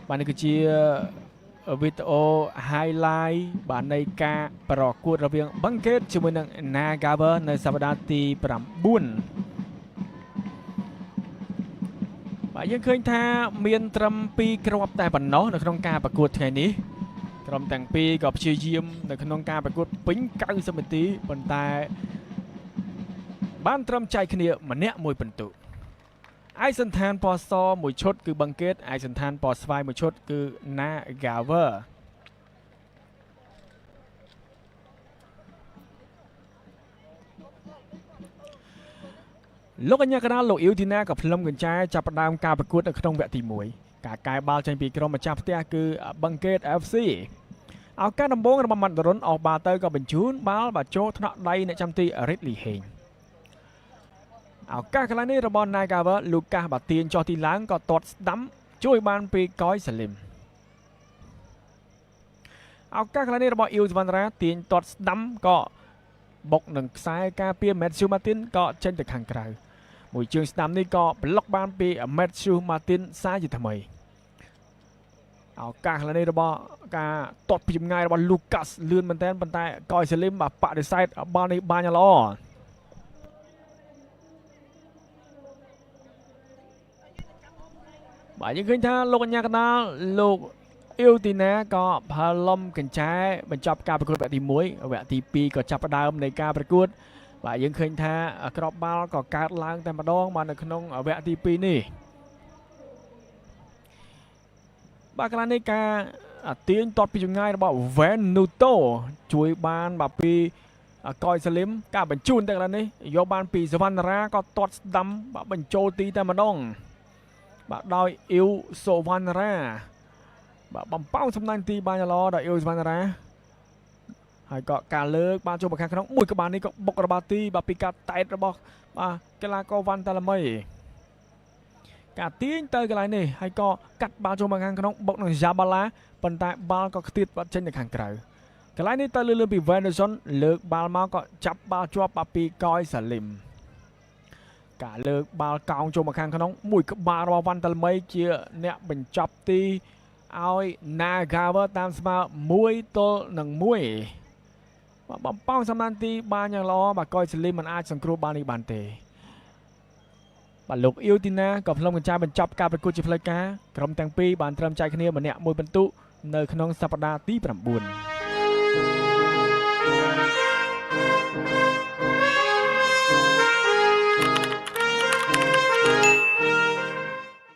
បាទនេះគឺជាវីដេអូ highlight បាទនៃការប្រកួតរវាង Bangkit ជាមួយនឹង Nagaver នៅសប្តាហ៍ទី9បាទយើងឃើញថាមានត្រឹម2គ្រាប់តែប៉ុណ្ណោះនៅក្នុងការប្រកួតថ្ងៃនេះក្រុមទាំងពីរក៏ព្យាយាមនៅក្នុងការប្រកួតពេញ90នាទីប៉ុន្តែបានត្រឹមចែកគ្នាម្នាក់មួយពិន្ទុឯកសណ្ឋានពណ៌សមួយឈុតគឺ Bangkit ឯកសណ្ឋានពណ៌ស្វាយមួយឈុតគឺ Nagaver លោកអញ្ញាកណ្ដាលលោកអ៊ីវទីណាក៏ផ្លុំកញ្ចែចាប់ផ្ដើមការប្រកួតនៅក្នុងវគ្គទី1ការកែបាល់ចេញពីក្រុមម្ចាស់ផ្ទះគឺ Bangkit FC ឱកាសដំបូងរបស់ម៉ាត់ដរុនអស់បាល់ទៅក៏បញ្ជូនបាល់ចូលថ្នាក់ដៃអ្នកចាំទី Ridley Heng ឱកាសកន្លែងនេះរបស់ Nagaver លូកាសបាទៀងចុះទីឡើងក៏ទាត់ស្ដាំជួយបានពីកយសាលីមឱកាសកន្លែងនេះរបស់អ៊ីវសវណ្ណរាទាញទាត់ស្ដាំក៏បុកនឹងខ្សែការពារ Matthew Martin ក៏ចេញទៅខាងក្រៅមួយជើងស្ដាំនេះក៏ប្លុកបានពី Matthew Martin សារជាថ្មីឱកាសកន្លែងនេះរបស់ការទាត់ពីចម្ងាយរបស់ Lucas លឿនមែនទែនប៉ុន្តែកយសាលីមបដិសេធបាល់នេះបានយ៉ាងល្អបាទយើងឃើញថាលោកអញ្ញាកណ្ដាលលោកអ៊ីវទីណាក៏ផលំកញ្ចែបញ្ចប់ការប្រកួតវគ្គទី1វគ្គទី2ក៏ចាប់ផ្ដើមនៃការប្រកួតបាទយើងឃើញថាក្របបាល់ក៏កើតឡើងតែម្ដងបាទនៅក្នុងវគ្គទី2នេះបាទកន្លែងនេះការទាញទាត់ពីចម្ងាយរបស់ Venuto ជួយបានបាទពីកយសាលីមការបញ្ជូនតែកន្លែងនេះយកបានពីសវណ្ណរាក៏ទាត់ស្ដាំបាទបញ្ចូលទីតែម្ដងបាទដោយអ៊ីវសូវណ្ណរាបាទបំប៉ោងសំណាញ់ទីបានល្អដល់អ៊ីវសវណ្ណរាហើយក៏ការលើកបានចូលមកខាងក្នុងមួយក្បាលនេះក៏បុករបស់ទីបាទពីការតែតរបស់បាទកីឡាករវ៉ាន់តាឡាមីការទាញទៅកន្លែងនេះហើយក៏កាត់បាល់ចូលមកខាងក្នុងបុកនឹងយ៉ាបាឡាប៉ុន្តែបាល់ក៏ខ្ទាតបាត់ចេញទៅខាងក្រៅកន្លែងនេះទៅលឿនពី Venison លើកបាល់មកក៏ចាប់បាល់ជាប់បាទពីកយសាលីមការលើកបាល់កោងចូលមកខាងក្នុងមួយក្បាលរបស់វ៉ាន់តាឡាមីជាអ្នកបញ្ចប់ទីឲ្យ Nagaver តាមស្មើ1-1បាទបំប៉ោងសំណានទីបានយ៉ាងល្អបាទកយសាលីមមិនអាចសង្គ្រោះបាល់នេះបានទេបាទលោកអ៊ីវទីណាក៏ផ្លុំកញ្ចែបញ្ចប់ការប្រកួតជាផ្លូវការក្រុមទាំងពីរបានត្រឹមចែកគ្នាម្នាក់មួយពិន្ទុនៅក្នុងសប្តាហ៍ទី9